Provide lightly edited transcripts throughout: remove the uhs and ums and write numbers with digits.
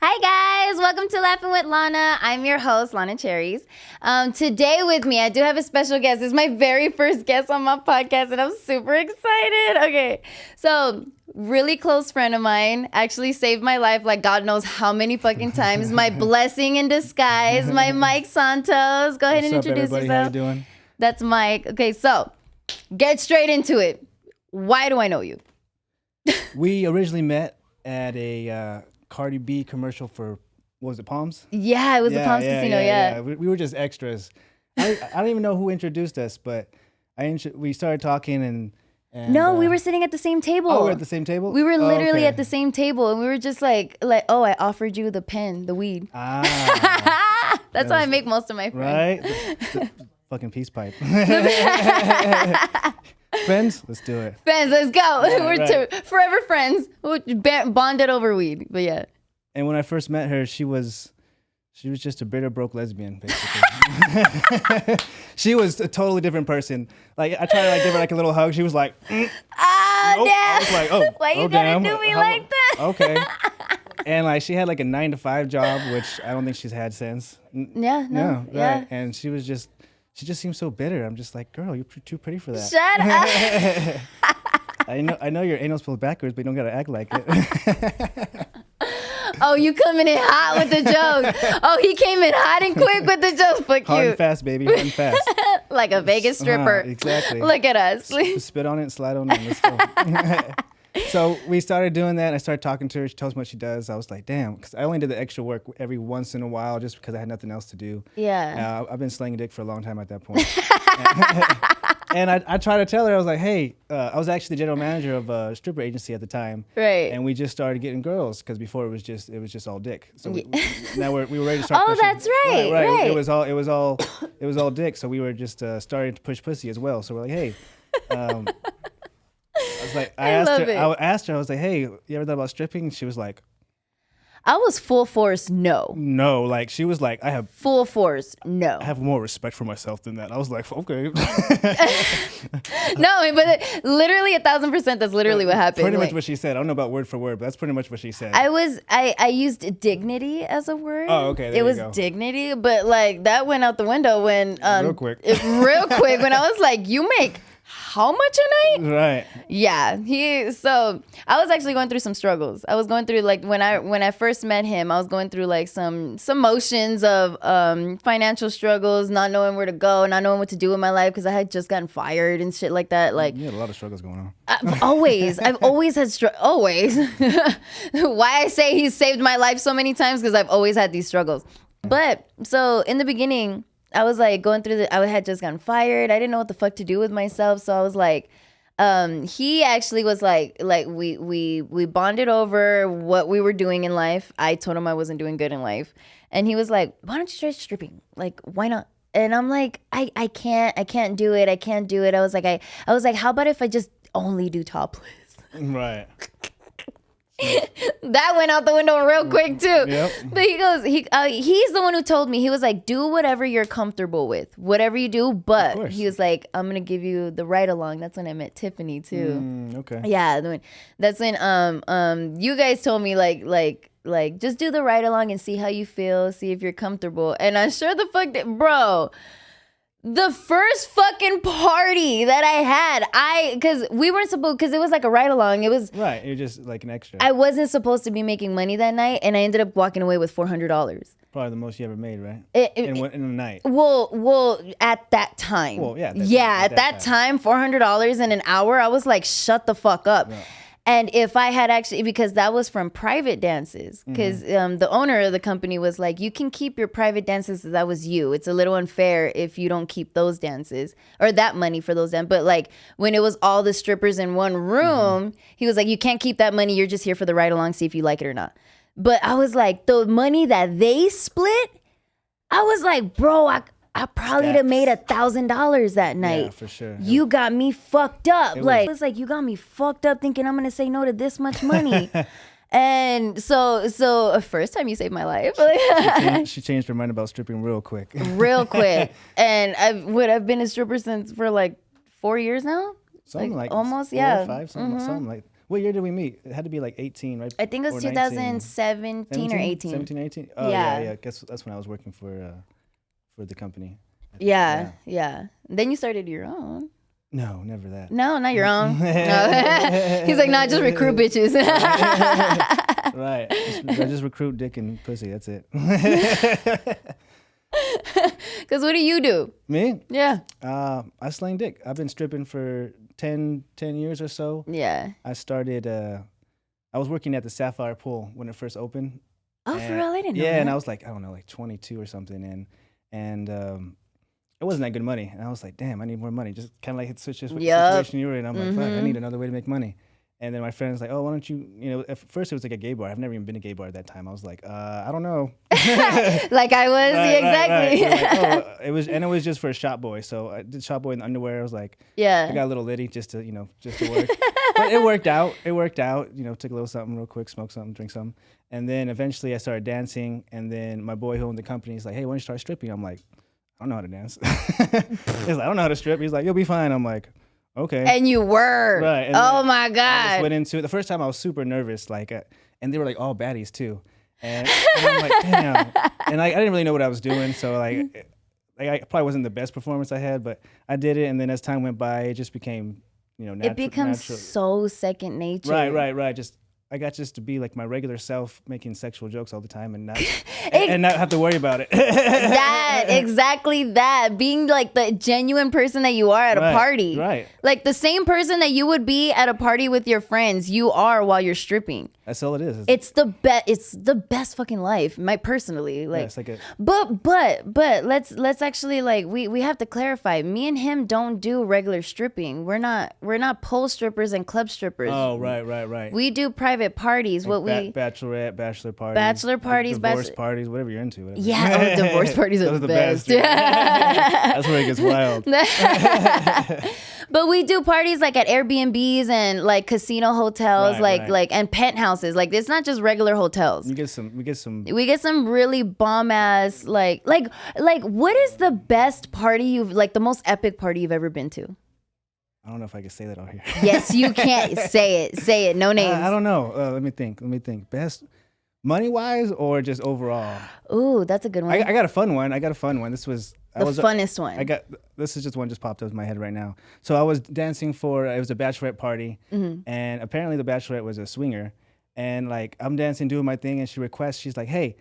Hi guys, welcome to Laughing with Lana. I'm your host, Lana Cherries. Today with me, I do have a special guest. This is my very first guest on my podcast and I'm super excited. Okay, so really close friend of mine actually saved my life like God knows how many fucking times. My blessing in disguise, my Mike Santos. Go ahead and introduce yourself. How you doing? That's Mike. Okay, so get straight into it. Why do I know you? We originally met at a Cardi B commercial for, what was it, Palms? Yeah, it was the Palms Casino, yeah. We were just extras. I don't even know who introduced us, but we started talking and no, we were sitting at the same table. Oh, we were at the same table? We were literally at the same table, and we were just like, oh, I offered you the pen, the weed. That's how I make most of my friends. Right? The fucking peace pipe. Friends, let's do it. Friends, let's go. We're right. forever friends. Bonded over weed, but yeah. And when I first met her, she was just a bitter, broke lesbian, basically. She was a totally different person. Like, I tried to give her like a little hug. She was like, nope. Damn. I was like, oh, why you damn. gotta do me like that? Okay. And like, she had like a 9-to-5 job, which I don't think she's had since. Yeah, no, yeah. Right. And she just seemed so bitter. I'm just like, girl, you're too pretty for that. Shut up. I know your anal's pulled backwards, but you don't gotta act like it. Oh, you coming in hot with the jokes. Oh, he came in hot and quick with the jokes. But cute. Hard and fast, baby. Hard and fast. Like a Vegas stripper. Exactly. Look at us. Spit on it and slide on it. Let's go. So we started doing that. And I started talking to her. She tells me what she does. I was like, damn, because I only did the extra work every once in a while just because I had nothing else to do. Yeah. I've been slinging dick for a long time at that point. And I tried to tell her, I was like, hey, I was actually the general manager of a stripper agency at the time. Right. And we just started getting girls because before it was just all dick. So now we were ready to start pushing. That's right. Right. It was all dick. So we were just starting to push pussy as well. So we're like, hey, I was like, I asked her, I was like, hey, you ever thought about stripping? She was like, I was full force, no. No, like she was like, full force, no. I have more respect for myself than that. I was like, okay. No, but literally 1,000%, that's literally what happened. Pretty much what she said. I don't know about word for word, but that's pretty much what she said. I used dignity as a word. Oh, okay. There it was you go. Dignity, but like that went out the window when real quick when I was like, you make how much a night? Right. Yeah. So I was actually going through some struggles. I was going through like when I first met him, I was going through like some motions of financial struggles, not knowing where to go, not knowing what to do with my life because I had just gotten fired and shit like that. Like you had a lot of struggles going on. I've always had always. Why I say he saved my life so many times because I've always had these struggles. But so in the beginning, I was like going through I had just gotten fired. I didn't know what the fuck to do with myself. So I was like, he actually was like we bonded over what we were doing in life. I told him I wasn't doing good in life. And he was like, why don't you try stripping? Like, why not? And I'm like, I can't do it. I can't do it. I was like, how about if I just only do topless? Right. That went out the window real quick too. Yep. But he goes, he's the one who told me. He was like, do whatever you're comfortable with, whatever you do. But he was like, I'm gonna give you the ride along. That's when I met Tiffany too. Okay. Yeah, that's when you guys told me like just do the ride along and see how you feel, see if you're comfortable. And I sure the fuck did, bro. The first fucking party that I had, because we weren't supposed, because it was like a ride along. It was right. You're just like an extra. I wasn't supposed to be making money that night, and I ended up walking away with $400. Probably the most you ever made, right? In a night. Well, at that time. Well, yeah. At that time, $400 in an hour. I was like, shut the fuck up. Yeah. And if I had actually, because that was from private dances, because the owner of the company was like, you can keep your private dances, that was you. It's a little unfair if you don't keep those dances or that money for those dances. But like when it was all the strippers in one room, he was like, you can't keep that money. You're just here for the ride along, see if you like it or not. But I was like, the money that they split, I was like, bro, I probably would have made $1,000 that night. Yeah, for sure. You got me fucked up. It was like, you got me fucked up thinking I'm going to say no to this much money. And so first time you saved my life. She changed her mind about stripping real quick. Real quick. And I've been a stripper for like 4 years now. Something like almost, 4 yeah. or 5, something like. What year did we meet? It had to be like 18, right? I think it was Or 2017 or 18. 17, 18? Oh, Yeah. yeah. Guess that's when I was working for the company. Yeah. Then you started your own. No, never that. No, not your own. No. He's like, nah, just recruit bitches. Right. I just recruit dick and pussy. That's it. Because what do you do? Me? Yeah. I slang dick. I've been stripping for 10 years or so. Yeah. I started, I was working at the Sapphire Pool when it first opened. Oh, for real? I didn't know that. Yeah, and I was like, I don't know, like 22 or something. And it wasn't that good money. And I was like, damn, I need more money. Just kind of like switch this situation you were in. I'm like, fuck, I need another way to make money. And then my friend was like, oh, why don't you, at first it was like a gay bar. I've never even been to a gay bar at that time. I was like, I don't know. Like I was, exactly. Right. Like, it was just for a shop boy. So I did shop boy in the underwear. I was like, I got a little litty just to work. But it worked out. Took a little something real quick, smoke something, drink something. And then eventually I started dancing. And then my boy who owned the company is like, hey, why don't you start stripping? I'm like, I don't know how to dance. He's like, I don't know how to strip. He's like, you'll be fine. I'm like, okay. And you were. Right. And oh my God. I just went into it. The first time I was super nervous, and they were like all baddies too. And I'm like, damn. And I didn't really know what I was doing. So I probably wasn't the best performance I had, but I did it. And then as time went by, it just became, natural. It becomes so second nature. Right. I got just to be like my regular self, making sexual jokes all the time and not and not have to worry about it. Exactly that. Being like the genuine person that you are at a party. Right. Like the same person that you would be at a party with your friends, you are while you're stripping. That's all it is. It's the best. It's the best fucking life. Personally, like. Yeah, it's like but let's actually like we have to clarify. Me and him don't do regular stripping. We're not pole strippers and club strippers. Oh right. We do private parties. Like bachelor parties, divorce parties, whatever you're into. Whatever. Yeah, divorce parties are the best. That's where it gets wild. But we do parties like at Airbnbs and like casino hotels, like and penthouses. Like it's not just regular hotels. We get some really bomb ass like what is the best party the most epic party you've ever been to? I don't know if I can say that out here. Yes, you can. Say it. No names. I don't know. Let me think. Best money wise or just overall? Ooh, that's a good one. I got a fun one. This was the funnest one. This is just one just popped up in my head right now. So I was dancing it was a bachelorette party, and apparently the bachelorette was a swinger, and like I'm dancing, doing my thing, and she requests, she's like, hey,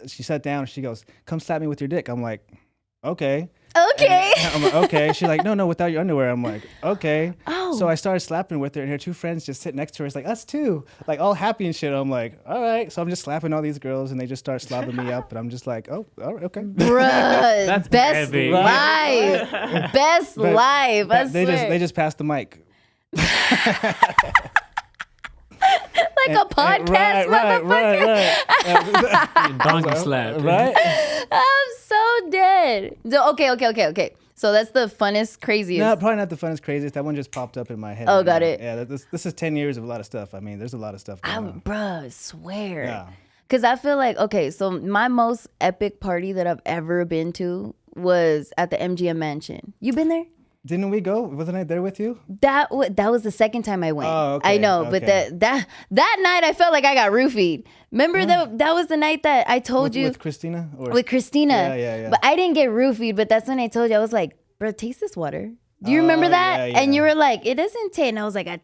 she sat down, and she goes, come slap me with your dick. I'm like, okay. Okay. And I'm like, okay. She's like, no, without your underwear. I'm like, okay. Oh. So I started slapping with her, and her two friends just sit next to her. It's like, us too. Like, all happy and shit. I'm like, all right. So I'm just slapping all these girls, and they just start slobbing me up. And I'm just like, oh, all right, okay. Bruh. That's best heavy. life. Best life. I swear. They just passed the mic. Like a podcast, motherfucker. Right. Donkey slap. Right? I'm so dead. So, okay. So that's the funnest, craziest. No, probably not the funnest, craziest. That one just popped up in my head. Oh, got it. Yeah, this is 10 years of a lot of stuff. I mean, there's a lot of stuff going on. Bruh, swear. Yeah. Because I feel like, okay, so my most epic party that I've ever been to was at the MGM Mansion. You been there? Didn't we go? Wasn't I there with you? That was the second time I went. Oh, okay. I know, okay. but that night I felt like I got roofied. Remember that was the night that I told you with Christina. With Christina. Yeah. But I didn't get roofied. But that's when I told you, I was like, bro, taste this water. Do you remember that? Yeah. And you were like, it doesn't taste. And I was like, I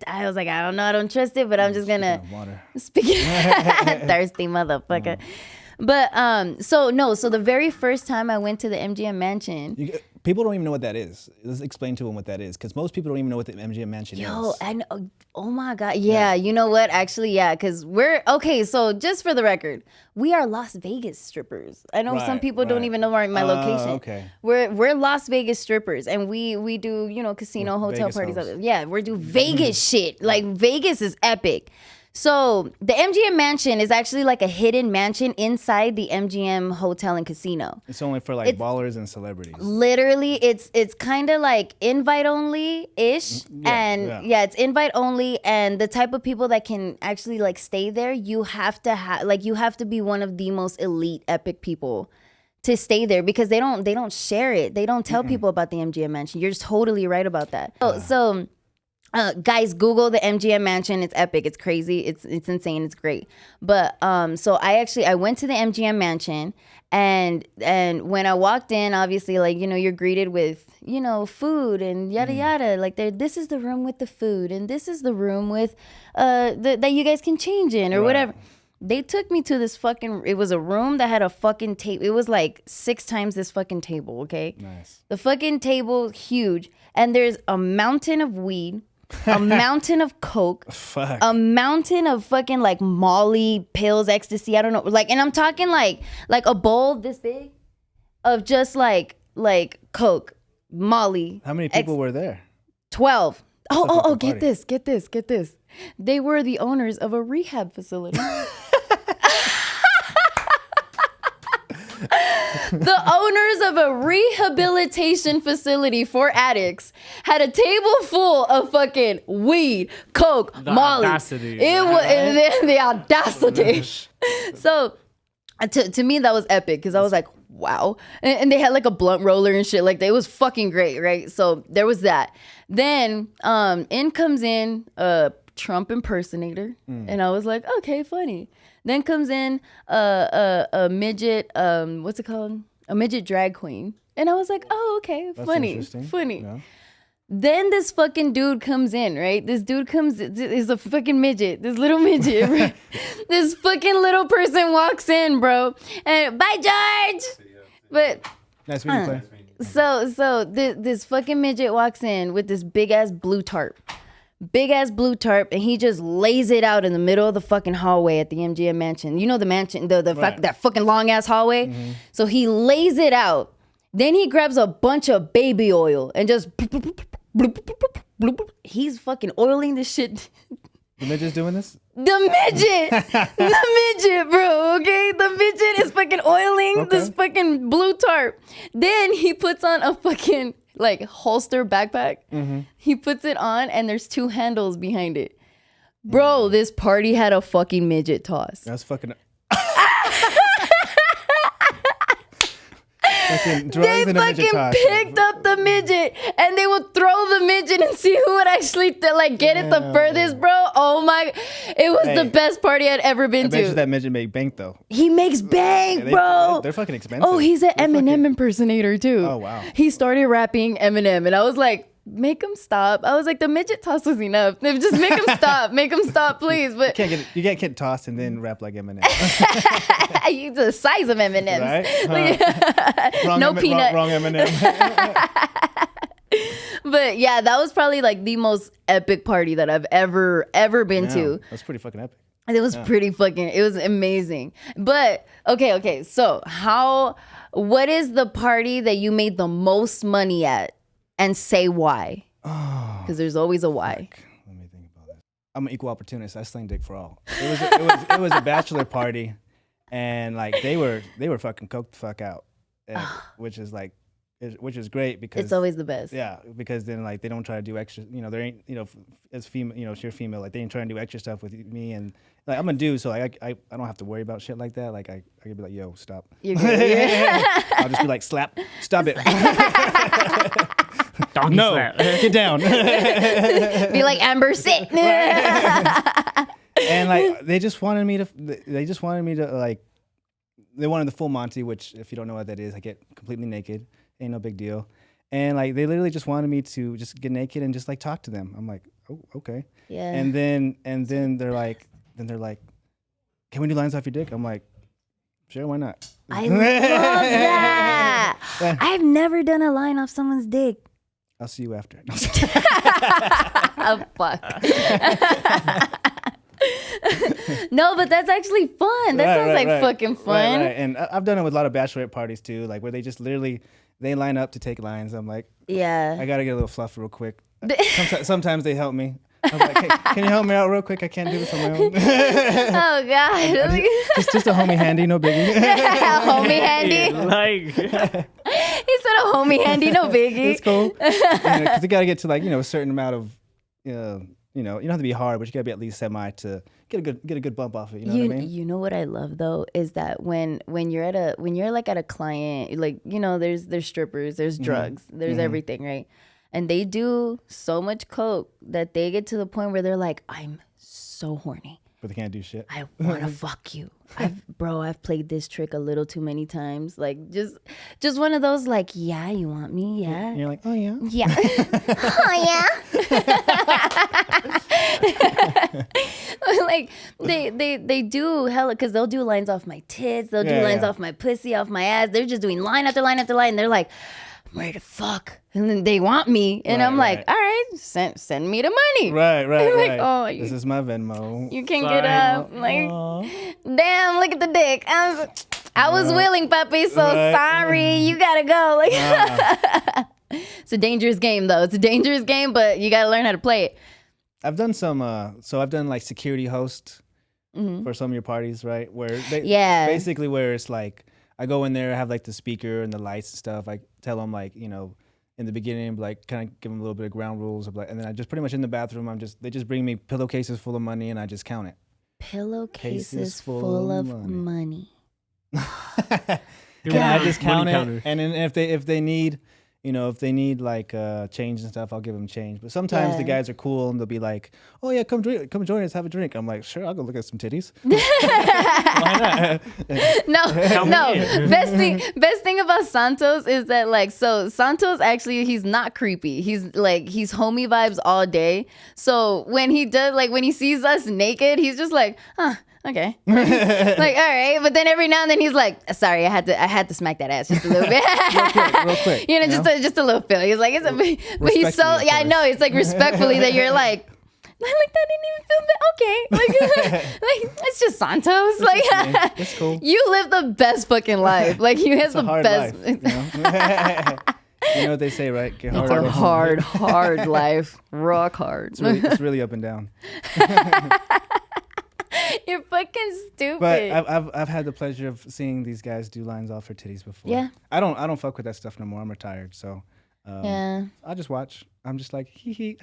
don't know, I don't trust it, but I'm just gonna water. Thirsty motherfucker. But so the very first time I went to the MGM Mansion. People don't even know what that is. Let's explain to them what that is, because most people don't even know what the MGM Mansion is. I know. Oh my God. Yeah, you know what? Actually, yeah, because we're okay. So just for the record, we are Las Vegas strippers. I know some people don't even know my location. Okay. We're Las Vegas strippers, and we do casino hotel Vegas parties. hoes. Yeah, we do Vegas shit. Like Vegas is epic. So the MGM Mansion is actually like a hidden mansion inside the MGM Hotel and Casino. It's only for like ballers and celebrities. Literally, it's kind of like invite only ish, it's invite only, and the type of people that can actually like stay there, you have to be one of the most elite, epic people to stay there, because they don't share it. They don't tell people about the MGM Mansion. You're totally right about that. So Guys, Google the MGM mansion. It's epic. It's crazy. It's insane. It's great. But so I went to the MGM mansion, and when I walked in, obviously, like, you know, you're greeted with, you know, food and yada yada. Like, this is the room with the food, and this is the room with that you guys can change in or whatever. They took me to this it was a room that had a fucking table. It was like 6 times this fucking table, okay? Nice. The fucking table, huge. And there's a mountain of weed, a mountain of coke, a mountain of fucking like Molly pills, ecstasy, I don't know. Like, and I'm talking like a bowl this big of just like coke, Molly. How many people were there? 12. Oh, get this. They were the owners of a rehab facility. The owners of a rehabilitation facility for addicts had a table full of fucking weed, coke, Molly. Audacity. It was the audacity. So to me that was epic because I was like, wow. And they had like a blunt roller and shit like that. It was fucking great, right? So there was that. Then in comes a Trump impersonator, and I was like, okay, funny. Then comes in a midget, what's it called? A midget drag queen. And I was like, oh, okay, funny. Yeah. Then this fucking dude comes in, right? This dude is a fucking midget, this little midget. Right? This fucking little person walks in, bro. And bye, George. But nice meeting you, so this fucking midget walks in with this big ass blue tarp. And he just lays it out in the middle of the fucking hallway at the MGM mansion. You know the mansion, that fucking long ass hallway. Mm-hmm. So he lays it out. Then he grabs a bunch of baby oil and just he's fucking oiling this shit. The midget's doing this? The midget, bro, okay? The midget is fucking oiling this fucking blue tarp. Then he puts on a fucking like holster backpack. Mm-hmm. He puts it on and there's 2 handles behind it. Bro, this party had a fucking midget toss. That's fucking... They fucking picked up the midget and they would throw the midget and see who would actually get it the furthest, bro. Oh my, it was the best party I'd ever been to. I bet you that midget make bank though. He makes bank, bro. They're fucking expensive. Oh, he's an Eminem impersonator too. Oh wow. He started rapping Eminem and I was like, make him stop. I was like, the midget toss was enough. Just make him stop. Make him stop, please. But you can't get tossed and then rap like Eminem. You the size of Eminem's. Right? No peanut. Wrong Eminem. But yeah, that was probably like the most epic party that I've ever been to. That's pretty fucking epic. It was it was amazing. But okay. So what is the party that you made the most money at? And say why. Because there's always a why. Let me think about this. I'm an equal opportunist. I sling dick for all. It was a bachelor party, and like they were fucking coked the fuck out, which is great because it's always the best. Yeah, because then like they don't try to do extra. You know, there ain't as female, sheer female, like they ain't trying to do extra stuff with me, and like I'm a dude, so like I don't have to worry about shit like that. Like I could be like, yo, stop. You're good. I'll just be like, stop it. Doggy slap. Get down. Be like, Amber, sit. And like they just wanted me to like, they wanted the full Monty, which if you don't know what that is, I get completely naked, ain't no big deal. And like they literally just wanted me to just get naked and just like talk to them. I'm like, oh, okay. Yeah. And then they're like, can we do lines off your dick? I'm like, sure, why not? I love that. I've never done a line off someone's dick. I'll see you after. Oh, fuck. No, but that's actually fun. That sounds fucking fun. Right. And I've done it with a lot of bachelorette parties too, like where they just literally they line up to take lines. I'm like, yeah, I gotta get a little fluff real quick. Sometimes they help me. I'm like, hey, can you help me out real quick? I can't do this on my own. Oh God, just a homie handy, no biggie. Homie handy. Like he said a homie handy, no biggie. It's cool because you gotta get to like a certain amount of you don't have to be hard, but you gotta be at least semi to get a good bump off it. You know what I mean? You know what I love though is that when you're at a client, like there's strippers, there's drugs, there's everything, right? and they do so much coke that they get to the point where they're like, I'm so horny. But they can't do shit. I want to fuck you. I've played this trick a little too many times. Like, just one of those, like, yeah, you want me? Yeah. And you're like, oh, yeah. Yeah. Oh, yeah. Like, they do hella, because they'll do lines off my tits. They'll do lines off my pussy, off my ass. They're just doing line after line after line. And they're like, I'm ready to fuck. And then they want me. And I'm like, all right, send me the money. Right. Like, oh, this is my Venmo. You can get up. Like, damn, look at the dick. I was willing, puppy, so sorry. You got to go. Like, it's a dangerous game, though. It's a dangerous game, but you got to learn how to play it. I've done some, I've done like security host for some of your parties, right? Where basically where it's like, I go in there, I have like the speaker and the lights and stuff. I tell them like, you know, in the beginning, like kind of give them a little bit of ground rules, and then I just pretty much in the bathroom, they just bring me pillowcases full of money and I just count it. Pillowcases full of money. I just count it, and then if they need, you know, if they need like change and stuff, I'll give them change. But sometimes the guys are cool and they'll be like, "Oh yeah, come join us, have a drink." I'm like, "Sure, I'll go look at some titties." Why not? No. Best thing about Santos is that like, so Santos actually, he's not creepy. He's homie vibes all day. So when he sees us naked, he's just like, huh. Okay. Like, all right. But then every now and then he's like, sorry, I had to smack that ass just a little bit. real quick. You know, just a little feel. He's like, but he's so, I know. It's like respectfully that you're like that didn't even feel bad. Okay. Like it's just Santos. Like, it's cool. You live the best fucking life. Like you have the best. Life, you know? You know what they say, right? It's a hard life. Rock hard. It's really up and down. You're fucking stupid. But I've had the pleasure of seeing these guys do lines off for titties before. Yeah. I don't fuck with that stuff no more. I'm retired, so I just watch. I'm just like hee hee.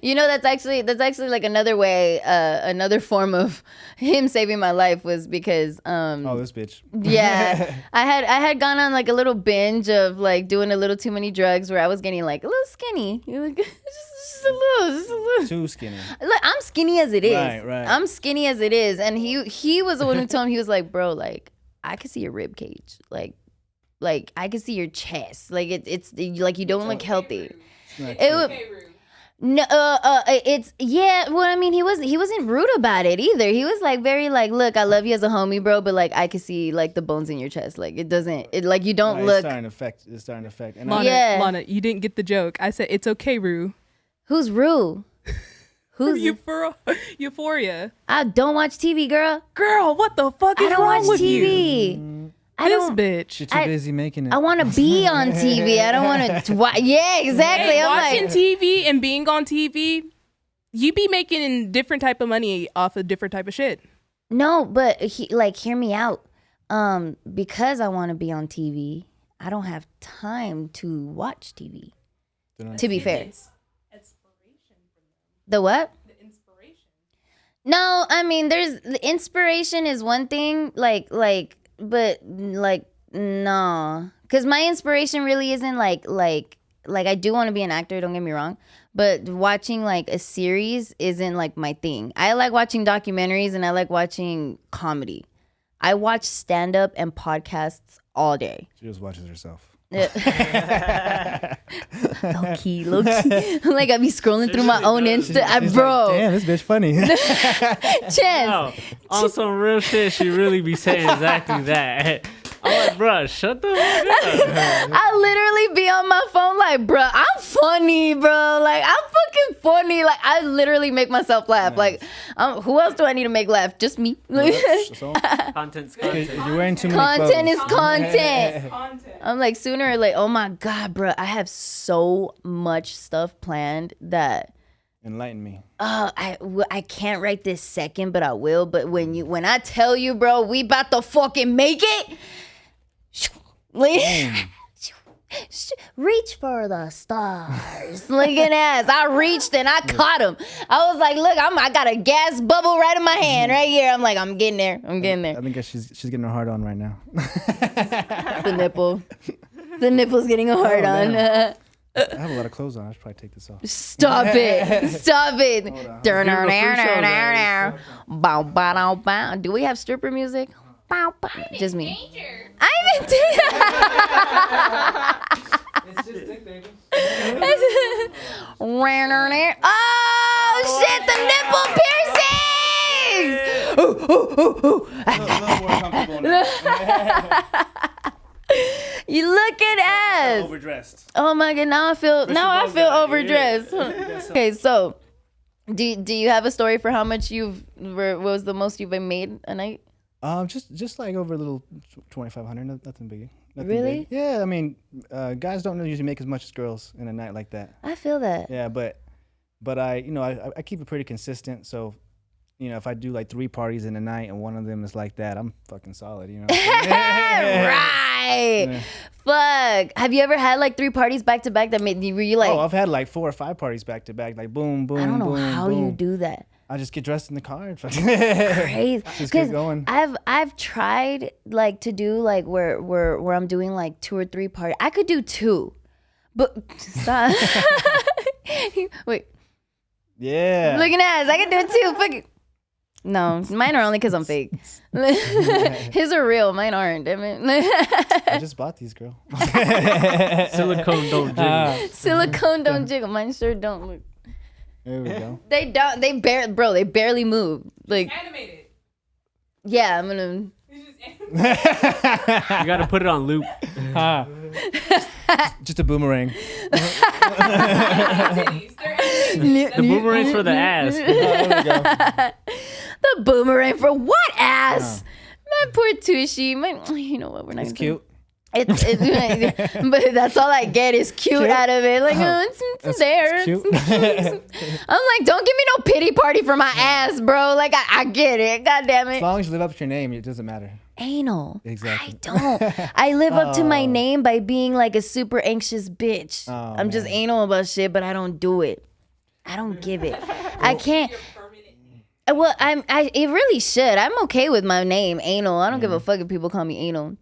You know, that's actually like another way, another form of him saving my life was because this bitch. Yeah. I had gone on like a little binge of like doing a little too many drugs where I was getting like a little skinny. Just a little. Too skinny. Look, I'm skinny as it is. Right. I'm skinny as it is. And he was the one who told me, he was like, bro, like I could see your rib cage. Like I can see your chest. Like it's like you don't look healthy. No, it's well, I mean, he wasn't rude about it either. He was like very like, look, I love you as a homie, bro, but like I can see like the bones in your chest. Like it like you don't look. It's starting to affect. And Lana, you didn't get the joke. I said it's okay, Rue. Who's Rue? Who's Euphoria? I don't watch TV, girl. Girl, what the fuck is wrong with you? This bitch. You're too busy making it. I want to be on TV. I don't want to. Yeah, exactly. Hey, watching TV and being on TV, you be making different type of money off of different type of shit. No, but hear me out. Because I want to be on TV, I don't have time to watch TV. To be fair. The what? The inspiration. No, I mean, the inspiration is one thing, but no, because my inspiration really isn't like I do want to be an actor. Don't get me wrong, but watching like a series isn't like my thing. I like watching documentaries and I like watching comedy. I watch stand up and podcasts all day. She just watches herself. Low key. Like I be scrolling through my own Insta, bro. Like, damn, this bitch funny. Chance. No, on some real shit, she really be saying exactly that. I'm like, bro, shut the fuck up. I literally be on my phone like, bro, I'm funny, bro. Like, I'm fucking funny. Like, I literally make myself laugh. Nice. Like, who else do I need to make laugh? Just me. Content's content. You're wearing too many content clothes. Is content. I'm like, sooner or later, oh my God, bro, I have so much stuff planned that. Enlighten me. I can't right this second, but I will. But when I tell you, bro, we about to fucking make it. Reach for the stars. Look at ass. I reached and I caught him. I was like, look, I got a gas bubble right in my hand right here. I'm like, I'm getting there. I think she's getting her heart on right now. The nipple. The nipple's getting hard on. I have a lot of clothes on. I should probably take this off. Stop it. Stop it. Do we have stripper music? Just me. I'm in It's just dick, baby. Oh shit! The nipple piercings. A little more comfortable now. You look at ass. Overdressed. Oh my god! Now I feel overdressed. Okay, so do you have a story for how much what was the most you've made a night? Just like over a little 2,500, nothing big. Nothing Really? Big. Yeah, I mean, guys don't usually make as much as girls in a night like that. I feel that. Yeah, but I keep it pretty consistent. So, if I do like 3 parties in a night and one of them is like that, I'm fucking solid. Right. Yeah. Fuck. Have you ever had like 3 parties back to back that made you? Were you like? Oh, I've had like 4 or 5 parties back to back. Like boom, boom, boom. I don't know how boom. you do that. I just get dressed in the car. Crazy. Just get going. I've tried like to do like where I'm doing like 2 or 3 parties. I could do 2, but stop. Wait. Yeah. Looking at us, I can do it too. Fuck it. No, mine are only because I'm fake. His are real, mine aren't. Damn it. I just bought these, girl. Silicone don't jiggle. Silicone don't jiggle. Mine sure don't. Look. There we go. They don't. They barely move. Like Animated. yeah, I'm gonna. You gotta put it on loop. Just a boomerang. The boomerang's for the ass. There we go. The boomerang for what ass? My poor Tushy. You know what? We're not. It's cute. It's but that's all I get is cute out of it. Like it's there. Cute. I'm like, don't give me no pity party for my ass, bro. Like I get it. God damn As it. long as you live up to your name, it doesn't matter. Anal. Exactly. I don't. I live up to my name by being like a super anxious bitch. I'm just anal about shit, but I don't do it. I don't give it. I can't. Well, it really should. I'm okay with my name, anal. I don't give a fuck if people call me anal.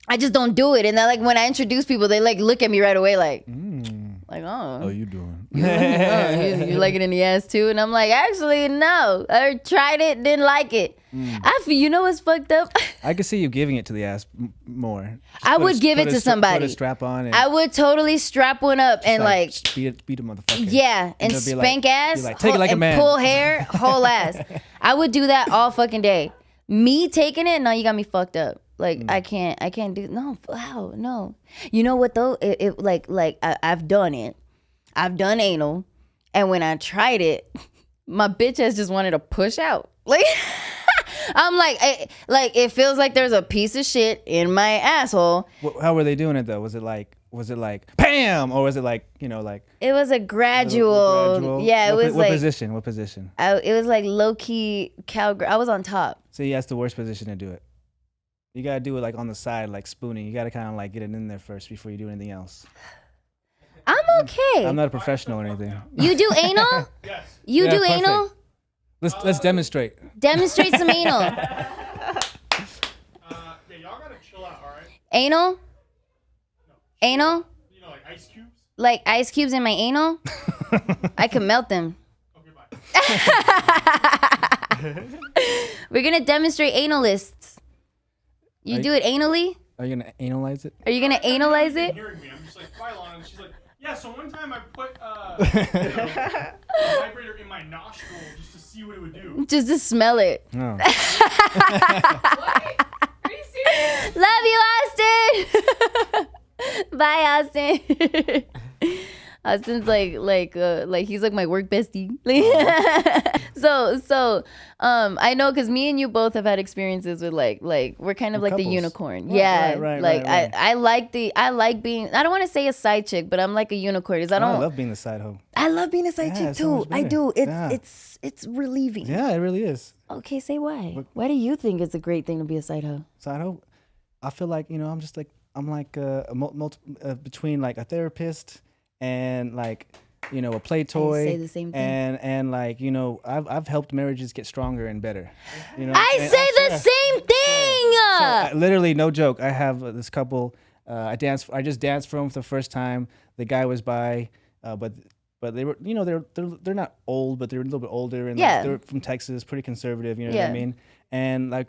I just don't do it. And then like when I introduce people, they like look at me right away like How you doing? you like it in the ass too? And I'm like, actually, no. I tried it, didn't like it. I feel, you know what's fucked up? I could see you giving it to the ass more. I would give it to somebody. Put a strap on. And I would totally strap one up and like beat a motherfucker. yeah, and just be spank ass, like, take it like a man. pull hair, whole ass. I would do that all fucking day. Me taking it, no, you got me fucked up. Like I can't do no. Wow, no. You know what though? I've done it. I've done anal, and when I tried it, my bitch ass just wanted to push out. Like I'm like, it feels like there's a piece of shit in my asshole. How were they doing it though? Was it like bam, or was it like like? It was a gradual. Yeah, it was what like position? What position? it was like low key cowgirl. I was on top. See, that's the worst position to do it. You gotta do it like on the side, like spooning. You gotta kind of like get it in there first before you do anything else. I'm okay. I'm not a professional or anything. You do anal? Yes. You do perfect. anal? Let's demonstrate. Demonstrate some anal. Yeah, y'all gotta chill out, all right? Anal? Anal? You know, like ice cubes. Like ice cubes in my anal? I can melt them. Okay, bye. We're gonna demonstrate analists. You do it anally? Are you gonna analyze it? Are you gonna analyze it? Hearing me, I'm just like, bye, Lana. And she's like, yeah. So one time I put a vibrator in my nostril just to see what it would do. Just to smell it. No. What? Are you serious? Love you, Austin. Bye, Austin. Austin's like he's like my work bestie. So I know because me and you both have had experiences with like we're kind of like couples. the unicorn. Right, Yeah, right, like right. I like being. I don't want to say a side chick, but I'm like a unicorn. I love being the side hoe. I love being a side chick it's so too. much I better. do. Yeah. It's relieving. Yeah, it really is. Okay, say why. Why do you think it's a great thing to be a side hoe? Side hoe. I feel like I'm just like between like a therapist and like a play toy. say the same thing. And like I've helped marriages get stronger and better. I say the same thing. Literally, no joke. I have this couple. I just danced for him for the first time. The guy was by, but they were, they're not old, but they're a little bit older, and like, they're from Texas, pretty conservative. You know what I mean? And like,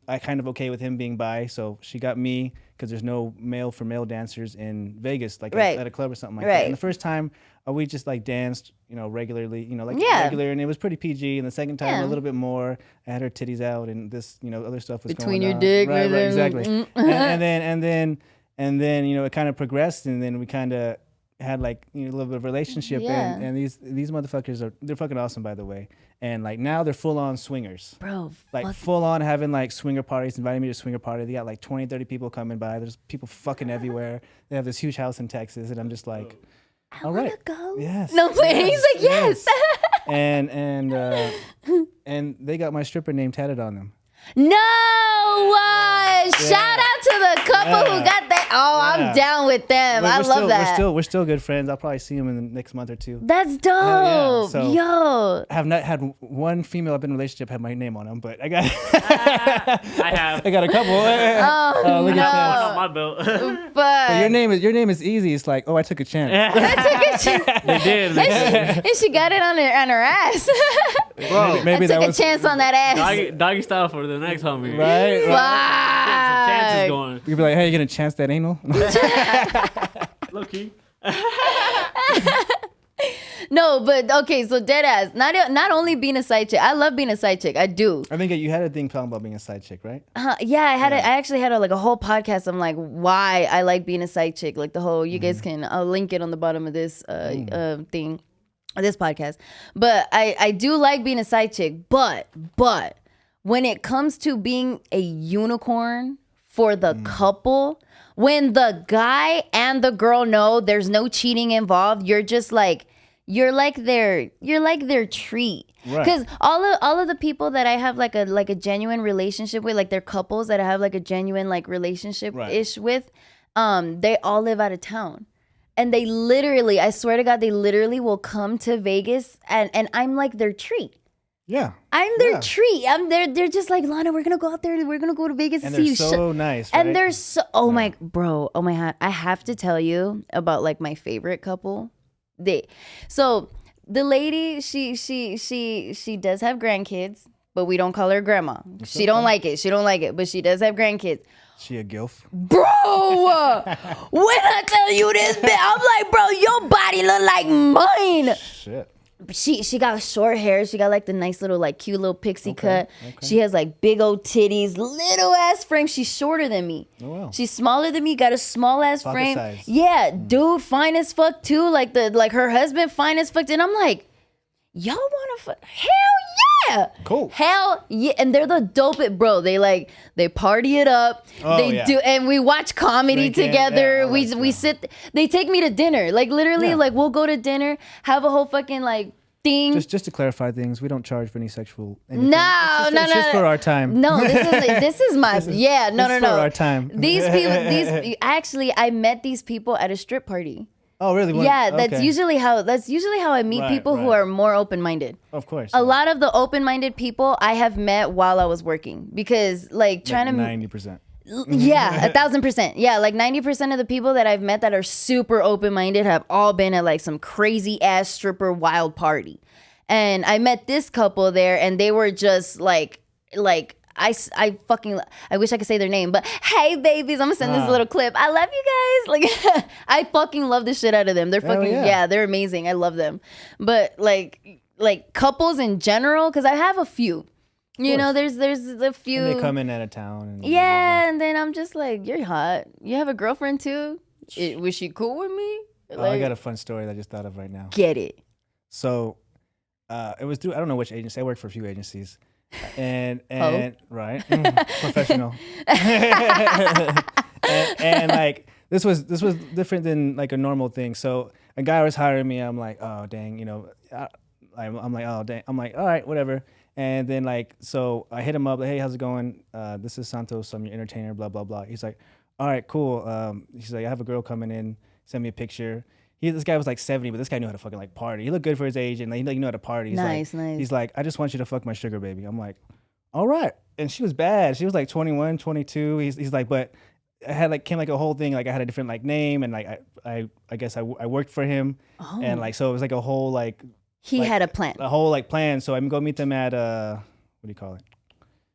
I kind of okay with him being bi, so she got me because there's no male for male dancers in Vegas, like at a club or something like that. And the first time we just like danced, regularly, regular, and it was pretty PG. And the second time a little bit more. I had her titties out, and this, other stuff was between going your dick, right, exactly. and then it kind of progressed, and then we kind of had like a little bit of relationship, and these motherfuckers they're fucking awesome, by the way. And like now they're full on swingers, bro. Like full on having like swinger parties, inviting me to a swinger party. They got like 20, 30 people coming by. There's people fucking everywhere. They have this huge house in Texas, and I'm just like, all right, go. Yes. No, he's like yes. and they got my stripper name tatted on them. No, shout out to the couple who got that. Oh, I'm down with them. I love that. We're still good friends. I'll probably see them in the next month or two. That's dope. So, yo, I have not had one female I've been in a relationship have my name on them, but I got I have. I got a couple. Look One at on my belt. but your name is easy. It's like, I took a chance. I took a chance. They did. And she got it on her ass. Bro, maybe I took a chance on that ass. doggy style for the next homie. Right. Some chances going. You'd be like, hey, you gonna chance that anal? Low key. No, but okay, so dead ass. Not only being a side chick. I love being a side chick. I do. I think you had a thing talking about being a side chick, right? Yeah, I actually had a whole podcast on like why I like being a side chick. Like the whole, you guys can, I'll link it on the bottom of this thing, this podcast. But I do like being a side chick. But when it comes to being a unicorn for the couple, when the guy and the girl know there's no cheating involved, you're just like, you're like their treat. Because all of the people that I have like a genuine relationship with, like they're couples that I have like a genuine like relationship ish with, they all live out of town. And they literally, I swear to God, they literally will come to Vegas and I'm like their treat. Yeah. I'm their treat. They're just like, Lana, we're gonna go out there. We're gonna go to Vegas and see you. And they're so nice, right? And they're so, my God. I have to tell you about like my favorite couple. So the lady, she does have grandkids, but we don't call her grandma. She don't like it, but she does have grandkids. She a gilf? Bro, when I tell you this, I'm like, bro, your body look like mine. Shit. She got short hair. She got like the nice little like cute little pixie cut. Okay. She has like big old titties, little ass frame. She's shorter than me. Oh wow. She's smaller than me. Got a small ass frame. Size. Yeah, dude, fine as fuck too. Like her husband, fine as fuck. And I'm like, y'all wanna fuck? Hell yeah. Cool. Hell yeah. And they're the dopest, bro. They party it up. Do, and we watch comedy together. We sit. They take me to dinner. Like literally, like we'll go to dinner, have a whole fucking like thing. Just to clarify things, we don't charge for any sexual. No, it's just for our time. No, this is my no. For our time. These people, actually, I met these people at a strip party. Oh, really? Yeah, that's usually how I meet people who are more open-minded. Of course. A lot of the open-minded people I have met while I was working because like trying to 90%. Yeah, 1,000%. Yeah, like 90% of the people that I've met that are super open-minded have all been at like some crazy ass stripper wild party. And I met this couple there and they were just like I wish I could say their name, but hey babies, I'm gonna send this little clip. I love you guys. Like I fucking love the shit out of them. They're fucking they're amazing. I love them. But like couples in general, because I have a few. You know, there's a few. And they come in out of town. And blah, blah, blah. And then I'm just like, you're hot. You have a girlfriend too? Was she cool with me? Like, I got a fun story that I just thought of right now. Get it. So it was through, I don't know which agency. I worked for a few agencies. And right, professional. and like this was different than like a normal thing. So a guy was hiring me. I'm like, oh dang, I'm like, oh dang. I'm like, all right, whatever. And then like, so I hit him up, like, hey, how's it going? This is Santos. I'm your entertainer. Blah blah blah. He's like, all right, cool. He's like, I have a girl coming in. Send me a picture. This guy was like 70, but this guy knew how to fucking like party. He looked good for his age, and like, he knew how to party. Nice. He's like, I just want you to fuck my sugar baby. I'm like, all right. And she was bad. She was like 21, 22. He's like, but I had like came like a whole thing. Like I had a different like name, and like I guess I worked for him, and like so it was like a whole like he had a plan, plan. So I'm go meet them at what do you call it?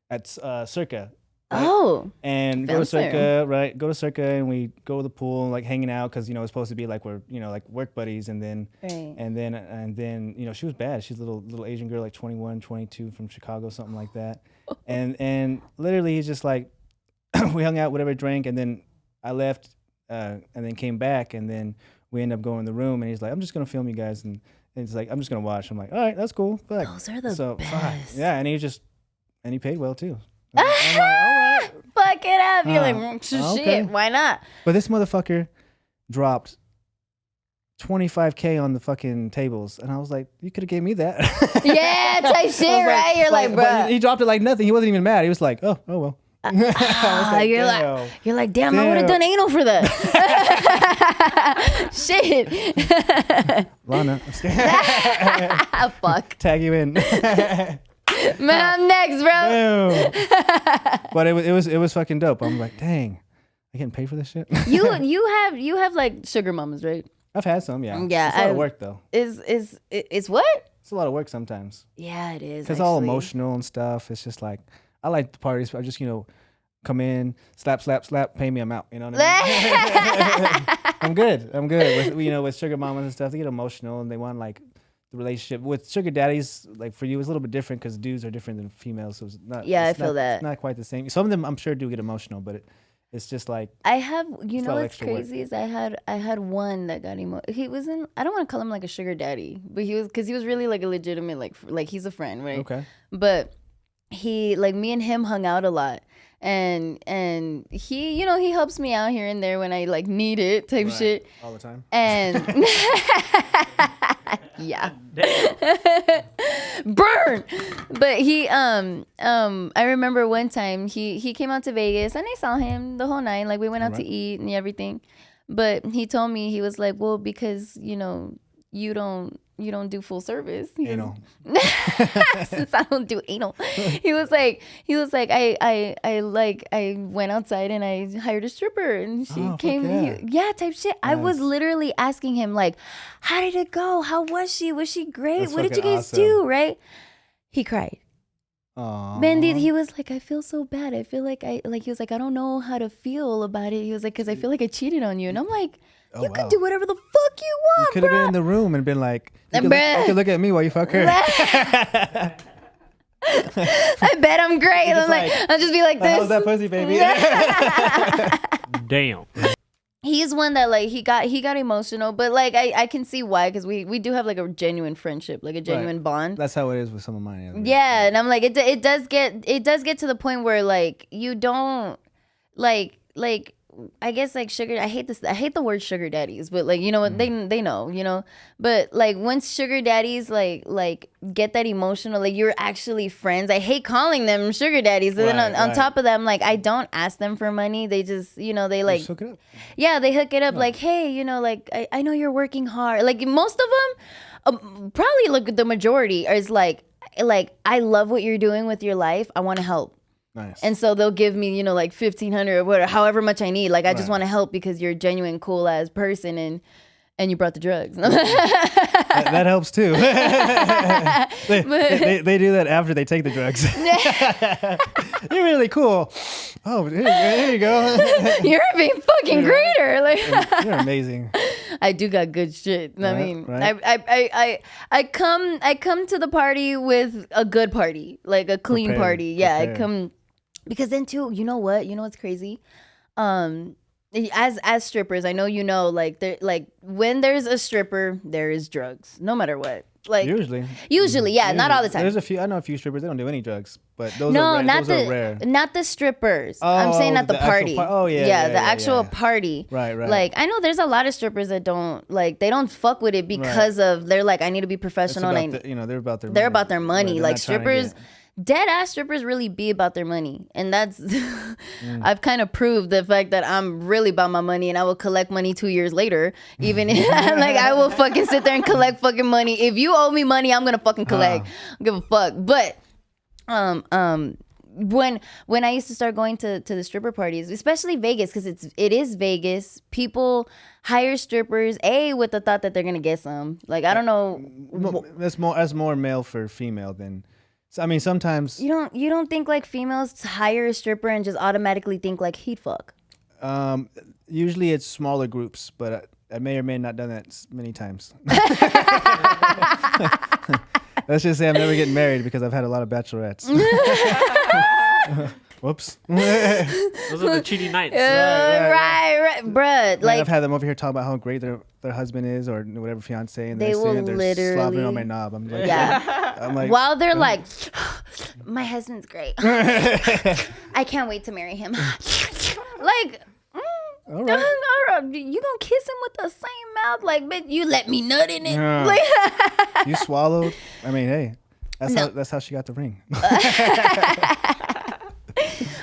At Circa. Right? Oh, and go to Circa, right? Go to Circa, and we go to the pool, like hanging out, because it's supposed to be like we're like work buddies, and then she was bad. She's a little Asian girl, like 21, 22 from Chicago, something like that, and literally he's just like we hung out, whatever, drank, and then I left, and then came back, and then we ended up going in the room, and he's like, I'm just gonna film you guys, and he's like, I'm just gonna watch. I'm like, all right, that's cool. Fuck. Those are the best. Yeah, and he paid well too. I'm like, all right. Fuck it up. You're like, shit, okay. Why not? But this motherfucker dropped $25K on the fucking tables, and I was like, you could have gave me that. Yeah, type shit, right? You're like, bro. But he dropped it like nothing. He wasn't even mad. He was like, oh well. You're like, damn, I would have done anal for that. Shit. Lana. Fuck. Tag you in. Man, I'm next, bro. But it was fucking dope. I'm like, dang, I getting paid for this shit. you have like sugar mamas, right? I've had some, yeah. Yeah, it's a lot of work though. It's what? It's a lot of work sometimes. Yeah, it is. Because all emotional and stuff. It's just like I like the parties. I just come in, slap, pay me, I'm out. You know what I mean? I'm good. With sugar mamas and stuff, they get emotional and they want like the relationship. With sugar daddies, like for you, it's a little bit different because dudes are different than females. So it's not. Yeah, I feel that. It's not quite the same. Some of them, I'm sure, do get emotional, but it's just like. I have, what's crazy is I had one that got he wasn't. I don't want to call him like a sugar daddy, but he was really like a legitimate like he's a friend, right? Okay. But he like me and him hung out a lot. And he, he helps me out here and there when I like need it type shit. All the time. And yeah. Burn. But he I remember one time he came out to Vegas and I saw him the whole night. Like we went out to eat and everything. But he told me, he was like, well, because you don't do full service. Anal. Since I don't do anal. He was like, I went outside and I hired a stripper and she came. Type shit. Nice. I was literally asking him like, how did it go? How was she? Was she great? That's what did you guys do? Right? He cried. Aww. Man, dude, he was like, I feel so bad. I feel like he was like, I don't know how to feel about it. He was like, because I feel like I cheated on you. And I'm like, you could do whatever the fuck you want, you could have been in the room and been like, you could look at me while you fuck her. I bet I'm great. I'm like, I'll just be like this. How's that pussy, baby? Damn. He's one that like he got emotional, but like I can see why, because we do have like a genuine friendship, like a genuine bond. That's how it is with some of mine. Yeah, and I'm like it does get to the point where like you don't like I guess like sugar. I hate the word sugar daddies, but like what they know, But like once sugar daddies like get that emotional, like you're actually friends. I hate calling them sugar daddies. And then on top of that, I'm like, I don't ask them for money. They just they like hook it up. Yeah, they hook it up. Like, hey, like I know you're working hard. Like most of them, probably like the majority is like I love what you're doing with your life. I want to help. Nice. And so they'll give me, like $1,500 or whatever, however much I need. Like I just want to help because you're a genuine, cool ass person, and you brought the drugs. that helps too. they do that after they take the drugs. You're really cool. Oh, here you go. You're being fucking greater. Like you're amazing. I do got good shit. Right, I mean, right. I come to the party with a good party, like a clean party. Yeah, I come because then too, you know what's crazy? As strippers, I know like when there's a stripper, there is drugs, no matter what. Like usually, yeah, not all the time. There's a few. I know a few strippers. They don't do any drugs, but those are rare. Not the strippers. I'm saying at the party. The actual party. Right. Like I know there's a lot of strippers that don't they don't fuck with it because of they're like, I need to be professional. They're about their money. They're about their money. Like strippers. Dead ass strippers really be about their money, and that's I've kind of proved the fact that I'm really about my money, and I will collect money 2 years later. Even like I will fucking sit there and collect fucking money. If you owe me money, I'm gonna fucking collect. I don't give a fuck. But when I used to start going to the stripper parties, especially Vegas, because it is Vegas, people hire strippers with the thought that they're gonna get some. Like, I don't know. That's more male for female than. So, I mean, sometimes you don't think like females hire a stripper and just automatically think like he'd fuck. Usually it's smaller groups, but I may or may not done that many times. Let's just say I'm never getting married because I've had a lot of bachelorettes. Whoops. Those are the cheating nights. Right. Bruh. Like, I've had them over here talk about how great their husband is or whatever fiance, and they will literally slobbering on my knob. I'm like, I'm like, while they're like, my husband's great. I can't wait to marry him. Like, all right. You gonna kiss him with the same mouth? Like, bitch, you let me nut in it. Yeah. Like, you swallowed. I mean, hey, that's how she got the ring.